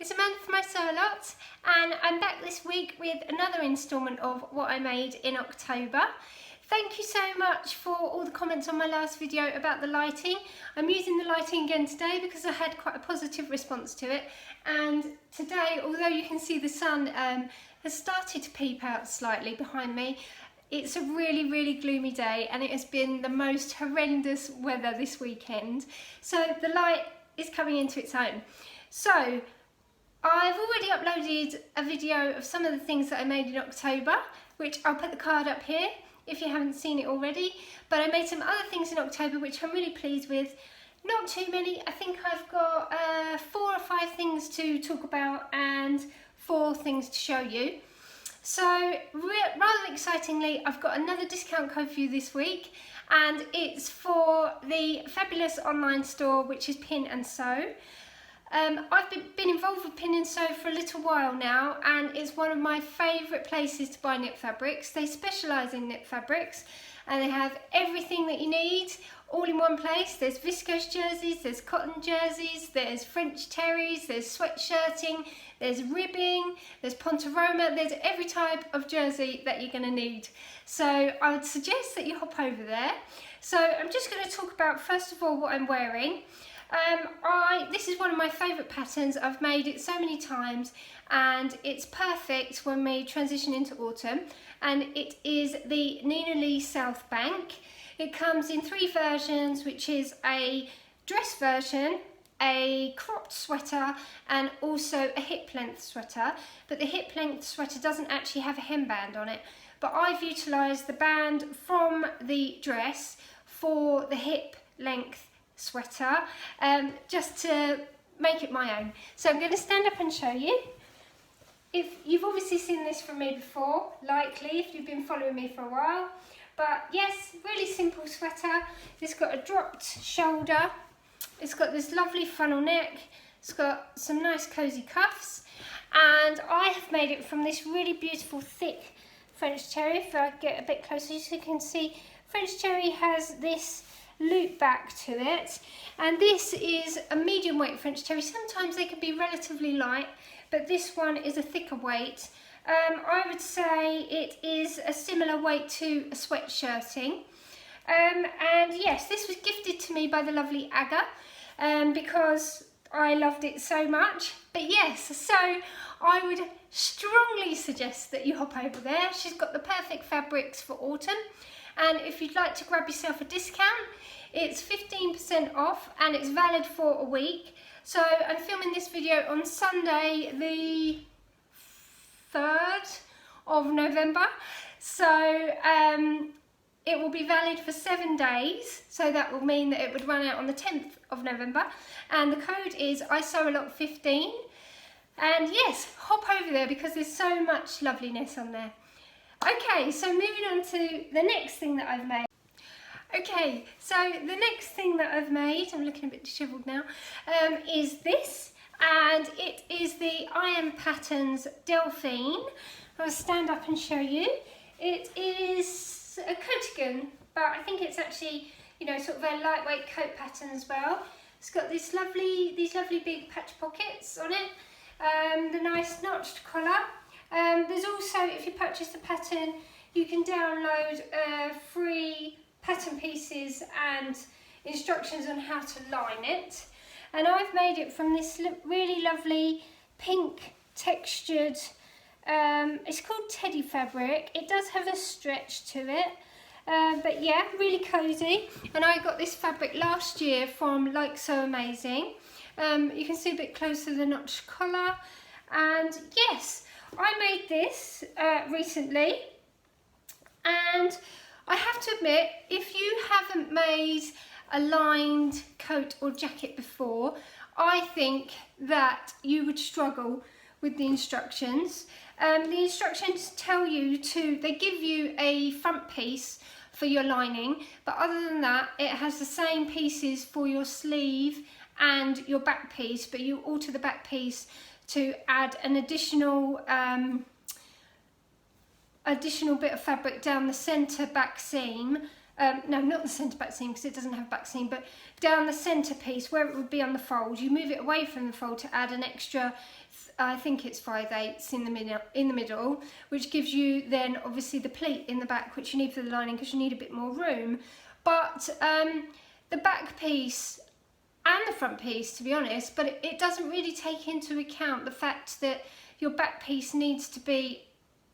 it's Amanda from my Sew A Lot, and I'm back this week with another instalment of what I made in October. Thank you so much for all the comments on my last video about the lighting. I'm using the lighting again today because I had quite a positive response to it, and today, although you can see the sun has started to peep out slightly behind me, it's a really gloomy day and it has been the most horrendous weather this weekend, so the light is coming into its own. So I've already uploaded a video of some of the things that I made in October, which I'll put the card up here if you haven't seen it already, but I made some other things in October which I'm really pleased with. Not too many. I think I've got 4 or 5 things to talk about and 4 things to show you. So rather excitingly, I've got another discount code for you this week, and it's for the fabulous online store which is Pin and Sew. I've been involved with Pin and Sew for a little while now, and it's one of my favourite places to buy knit fabrics. They specialise in knit fabrics and they have everything that you need all in one place. There's viscose jerseys, there's cotton jerseys, there's French terries, there's sweatshirting, there's ribbing, there's pontoroma, there's every type of jersey that you're going to need. So I would suggest that you hop over there. So I'm just going to talk about first of all what I'm wearing. This is one of my favourite patterns. I've made it so many times and it's perfect when we transition into autumn, and it is the Nina Lee South Bank. It comes in 3 versions, which is a dress version, a cropped sweater, and also a hip length sweater, but the hip length sweater doesn't actually have a hemband on it, but I've utilised the band from the dress for the hip length sweater, just to make it my own. So I'm going to stand up and show you. If you've obviously seen this from me before, likely if you've been following me for a while, but yes, really simple sweater. It's got a dropped shoulder, it's got this lovely funnel neck, it's got some nice cozy cuffs, and I have made it from this really beautiful thick French terry. If I get a bit closer, so you can see French terry has this loop back to it, and this is a medium weight French terry. Sometimes they can be relatively light, but this one is a thicker weight. I would say it is a similar weight to a sweatshirting, and yes, this was gifted to me by the lovely Aga, because I loved it so much. But yes, so I would strongly suggest that you hop over there. She's got the perfect fabrics for autumn, and if you'd like to grab yourself a discount, it's 15% off and it's valid for a week. So I'm filming this video on Sunday the 3rd of November, so it will be valid for 7 days, so that will mean that it would run out on the 10th of November, and the code is ISewALot15. And yes, hop over there because there's so much loveliness on there. Okay, so moving on to the next thing that I've made. Okay, so the next thing that I've made, I'm looking a bit dishevelled now, is this, and it is the I Am Patterns Delphine. I'll stand up and show you. It is a coatigan, but I think it's actually, you know, sort of a lightweight coat pattern as well. It's got these lovely big patch pockets on it, the nice notched collar. There's also, if you purchase the pattern, you can download free pattern pieces and instructions on how to line it. And I've made it from this really lovely pink textured, it's called teddy fabric. It does have a stretch to it, but yeah, really cozy. And I got this fabric last year from Like So Amazing. You can see a bit closer the notched collar, and yes, I made this recently, and I have to admit, if you haven't made a lined coat or jacket before, I think that you would struggle with the instructions. The instructions tell you they give you a front piece for your lining, but other than that, it has the same pieces for your sleeve and your back piece, but you alter the back piece to add an additional bit of fabric down the centre back seam no, not the centre back seam because it doesn't have back seam, but down the centre piece where it would be on the fold, you move it away from the fold to add an extra, I think it's 5/8 in the middle, which gives you then obviously the pleat in the back, which you need for the lining because you need a bit more room. But the back piece and the front piece, to be honest, but it doesn't really take into account the fact that your back piece needs to be,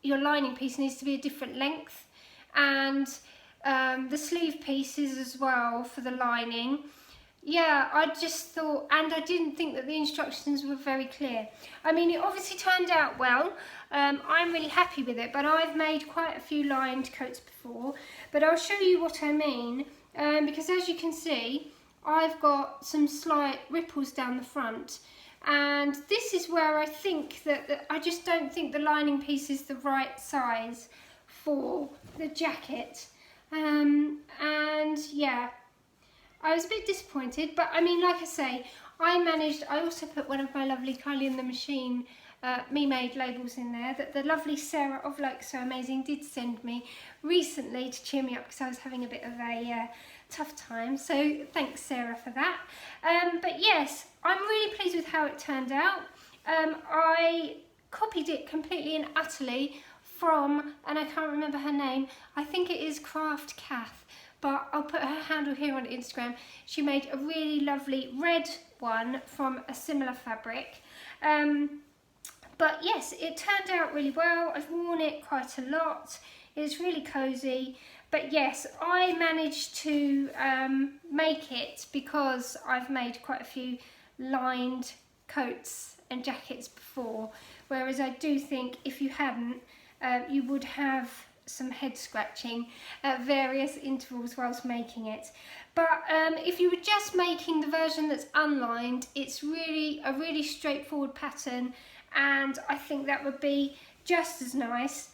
your lining piece needs to be a different length, and the sleeve pieces as well for the lining. Yeah, I just thought, and I didn't think that the instructions were very clear. I mean, it obviously turned out well. I'm really happy with it, but I've made quite a few lined coats before. But I'll show you what I mean, because as you can see, I've got some slight ripples down the front. And this is where I think that I just don't think the lining piece is the right size for the jacket. And yeah, I was a bit disappointed, but I mean, like I say, I also put one of my lovely Kylie in the Machine me-made labels in there that the lovely Sarah of Like So Amazing did send me recently to cheer me up because I was having a bit of a tough time. So thanks, Sarah, for that. But yes, I'm really pleased with how it turned out. I copied it completely and utterly from, and I can't remember her name, I think it is Craft Kath, but I'll put her handle here on Instagram. She made a really lovely red one from a similar fabric. But yes, it turned out really well. I've worn it quite a lot. It's really cozy. But yes, I managed to make it because I've made quite a few lined coats and jackets before. Whereas I do think if you hadn't, you would have some head scratching at various intervals whilst making it. But if you were just making the version that's unlined, it's really a really straightforward pattern, and I think that would be just as nice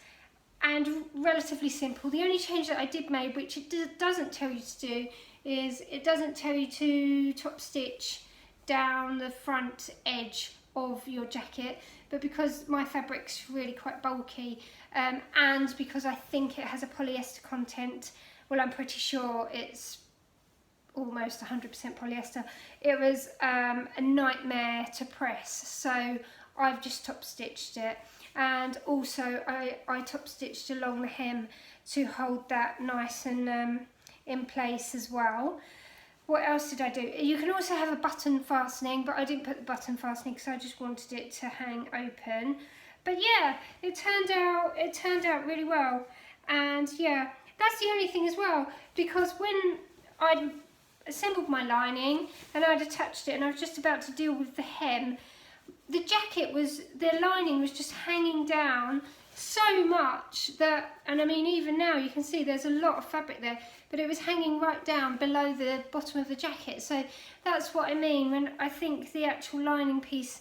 and relatively simple. The only change that I did make, which it doesn't tell you to do, is it doesn't tell you to top stitch down the front edge of your jacket, but because my fabric's really quite bulky, and because I think it has a polyester content, well, I'm pretty sure it's almost 100% polyester, it was a nightmare to press, so I've just top stitched it. And also I top stitched along the hem to hold that nice and in place as well. What else did I do? You can also have a button fastening, but I didn't put the button fastening because I just wanted it to hang open. But yeah, it turned out really well. And yeah, that's the only thing as well, because when I'd assembled my lining and I'd attached it and I was just about to deal with the hem, the lining was just hanging down so much that, and I mean even now you can see there's a lot of fabric there, but it was hanging right down below the bottom of the jacket. So that's what I mean when I think the actual lining piece,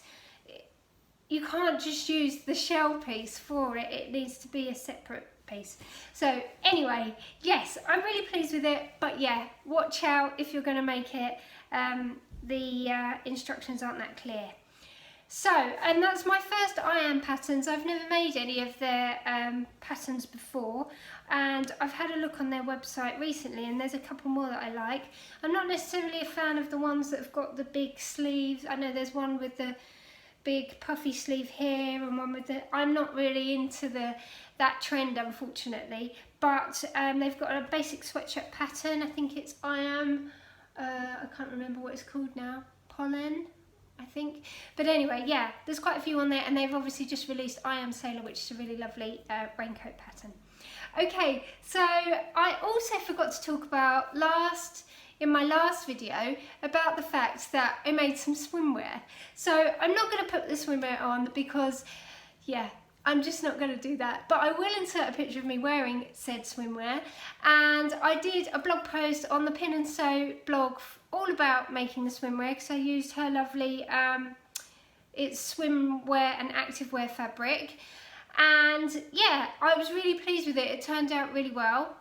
you can't just use the shell piece for it, it needs to be a separate piece. So anyway, yes, I'm really pleased with it, but yeah, watch out if you're going to make it, the instructions aren't that clear. So, and that's my first I Am patterns. I've never made any of their patterns before, and I've had a look on their website recently and there's a couple more that I like. I'm not necessarily a fan of the ones that have got the big sleeves. I know there's one with the big puffy sleeve here and one with the, I'm not really into that trend, unfortunately, but they've got a basic sweatshirt pattern. I think it's I can't remember what it's called now, Pollen, I think. But anyway, yeah, there's quite a few on there, and they've obviously just released I Am Sailor, which is a really lovely raincoat pattern. Okay, so I also forgot to talk about in my last video about the fact that I made some swimwear. So I'm not going to put the swimwear on because, yeah, I'm just not going to do that, but I will insert a picture of me wearing said swimwear. And I did a blog post on the Pin and Sew blog all about making the swimwear, because I used her lovely, it's swimwear and activewear fabric. And yeah, I was really pleased with it. It turned out really well.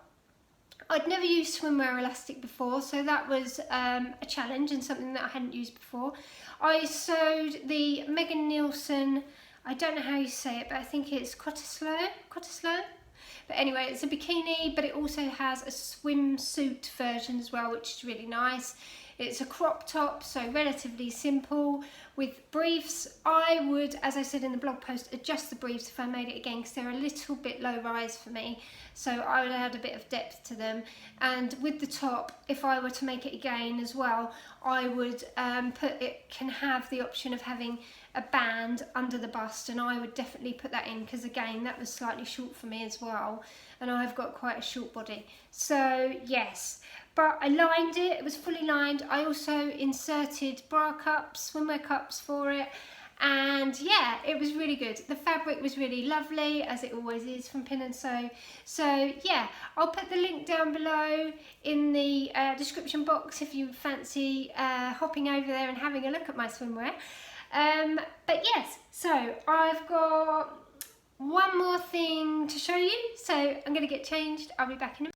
I'd never used swimwear elastic before, so that was a challenge and something that I hadn't used before. I sewed the Megan Nielsen, I don't know how you say it, but I think it's Cottesloe, But anyway, it's a bikini, but it also has a swimsuit version as well, which is really nice. It's a crop top, so relatively simple with briefs. I would, as I said in the blog post, adjust the briefs if I made it again because they're a little bit low rise for me. So I would add a bit of depth to them. And with the top, if I were to make it again as well, I would can have the option of having a band under the bust, and I would definitely put that in because again that was slightly short for me as well, and I've got quite a short body. So yes, but I lined it, it was fully lined. I also inserted bra cups, swimwear cups for it, and yeah, it was really good. The fabric was really lovely, as it always is from Pin and Sew. So yeah, I'll put the link down below in the description box if you fancy hopping over there and having a look at my swimwear. But yes, so I've got one more thing to show you, so I'm going to get changed. I'll be back in a minute.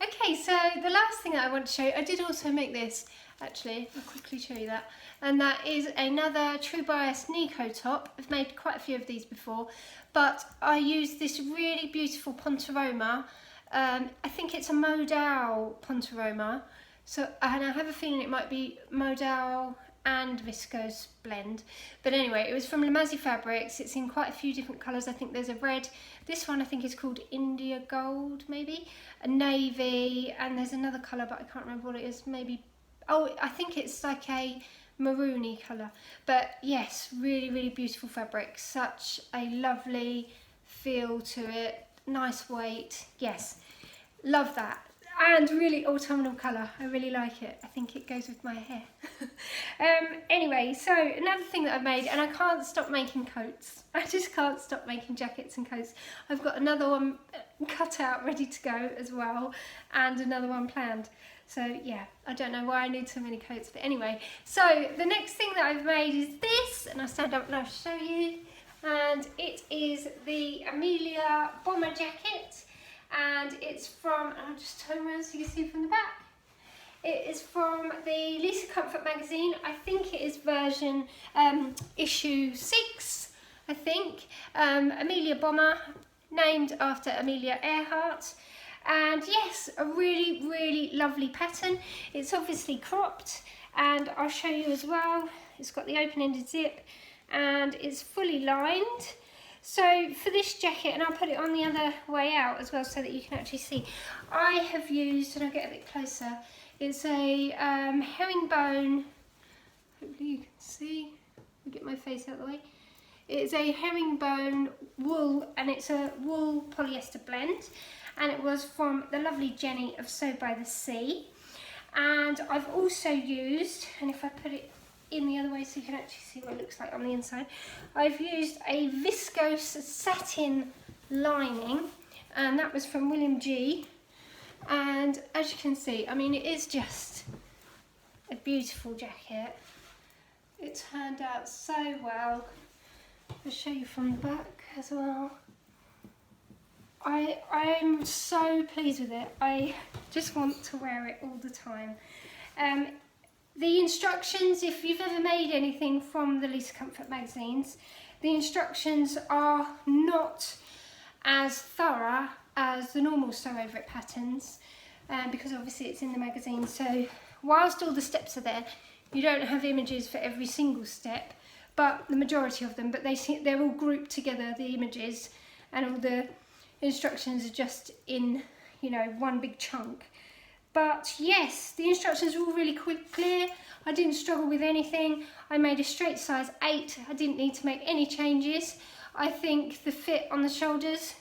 Okay, so the last thing that I want to show you, I did also make this, actually, I'll quickly show you that, and that is another True Bias Nico top. I've made quite a few of these before, but I used this really beautiful Pontoroma. I think it's a modal Pontoroma, so, and I have a feeling it might be modal and viscose blend, but anyway, it was from Lamazi Fabrics. It's in quite a few different colours. I think there's a red, this one I think is called India Gold, maybe a navy, and there's another colour but I can't remember what it is, maybe, oh, I think it's like a maroony colour. But yes, really beautiful fabric, such a lovely feel to it, nice weight, yes, love that. And really autumnal colour, I really like it. I think it goes with my hair. Anyway, so another thing that I've made, and I can't stop making coats. I just can't stop making jackets and coats. I've got another one cut out, ready to go as well, and another one planned. So yeah, I don't know why I need so many coats, but anyway. So the next thing that I've made is this, and I'll stand up and I'll show you. And it is the Amelia bomber jacket. And it's from, I'll just turn around so you can see from the back. It is from the Lisa Comfort magazine. I think it is version issue 6, I think. Amelia Bomber, named after Amelia Earhart. And yes, a really lovely pattern. It's obviously cropped, and I'll show you as well. It's got the open-ended zip and it's fully lined. So for this jacket, and I'll put it on the other way out as well so that you can actually see, I have used, and I'll get a bit closer, it's a herringbone, hopefully you can see, I'll get my face out of the way. It's a herringbone wool, and it's a wool polyester blend, and it was from the lovely Jenny of Sew by the Sea. And I've also used, and if I put it in the other way so you can actually see what it looks like on the inside, I've used a viscose satin lining, and that was from William G. And as you can see, I mean, it is just a beautiful jacket. It turned out so well. I'll show you from the back as well. I'm so pleased with it. I just want to wear it all the time. The instructions, if you've ever made anything from the Lisa Comfort magazines, the instructions are not as thorough as the normal Sew Over It patterns, because obviously it's in the magazine. So whilst all the steps are there, you don't have images for every single step, but the majority of them, but they're all grouped together, the images, and all the instructions are just in, you know, one big chunk. But yes, the instructions were all really quick, clear. I didn't struggle with anything. I made a straight size 8. I didn't need to make any changes. I think the fit on the shoulders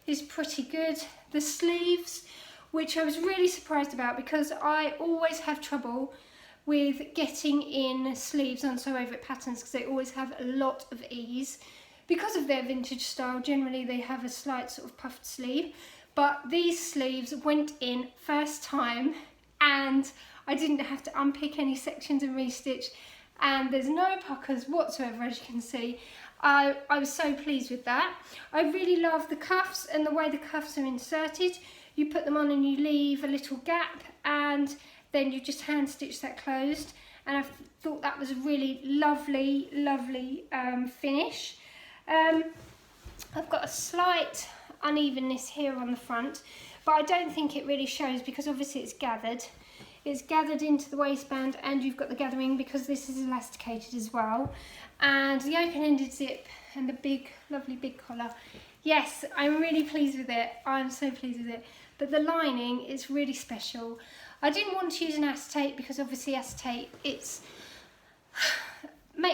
is pretty good. The sleeves, which I was really surprised about because I always have trouble with getting in sleeves on Sew Over It patterns because they always have a lot of ease. Because of their vintage style, generally they have a slight sort of puffed sleeve. But these sleeves went in first time, and I didn't have to unpick any sections and restitch, and there's no puckers whatsoever, as you can see. I was so pleased with that. I really love the cuffs and the way the cuffs are inserted. You put them on and you leave a little gap, and then you just hand stitch that closed, and I thought that was a really lovely finish. I've got a slight unevenness here on the front, but I don't think it really shows because obviously it's gathered. It's gathered into the waistband, and you've got the gathering because this is elasticated as well. And the open-ended zip and the big, lovely big collar. Yes, I'm really pleased with it. I'm so pleased with it. But the lining is really special. I didn't want to use an acetate because obviously acetate, it's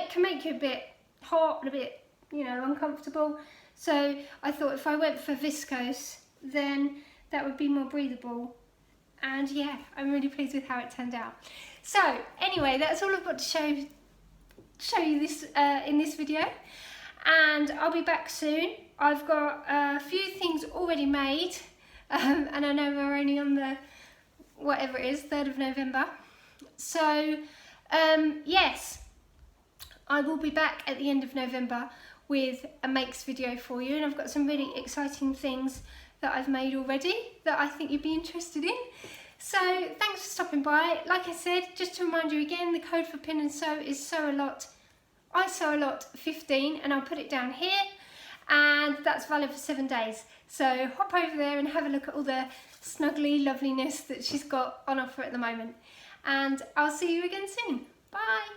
can make you a bit hot and a bit, you know, uncomfortable. So I thought if I went for viscose, then that would be more breathable. And yeah, I'm really pleased with how it turned out. So anyway, that's all I've got to show you this in this video, and I'll be back soon. I've got a few things already made, and I know we're only on the whatever it is, 3rd of November. So yes, I will be back at the end of November with a makes video for you, and I've got some really exciting things that I've made already that I think you'd be interested in. So thanks for stopping by. Like I said, just to remind you again, the code for pin and sew is sew a lot. I sew a lot 15, and I'll put it down here, and that's valid for 7 days. So hop over there and have a look at all the snuggly loveliness that she's got on offer at the moment. And I'll see you again soon. Bye.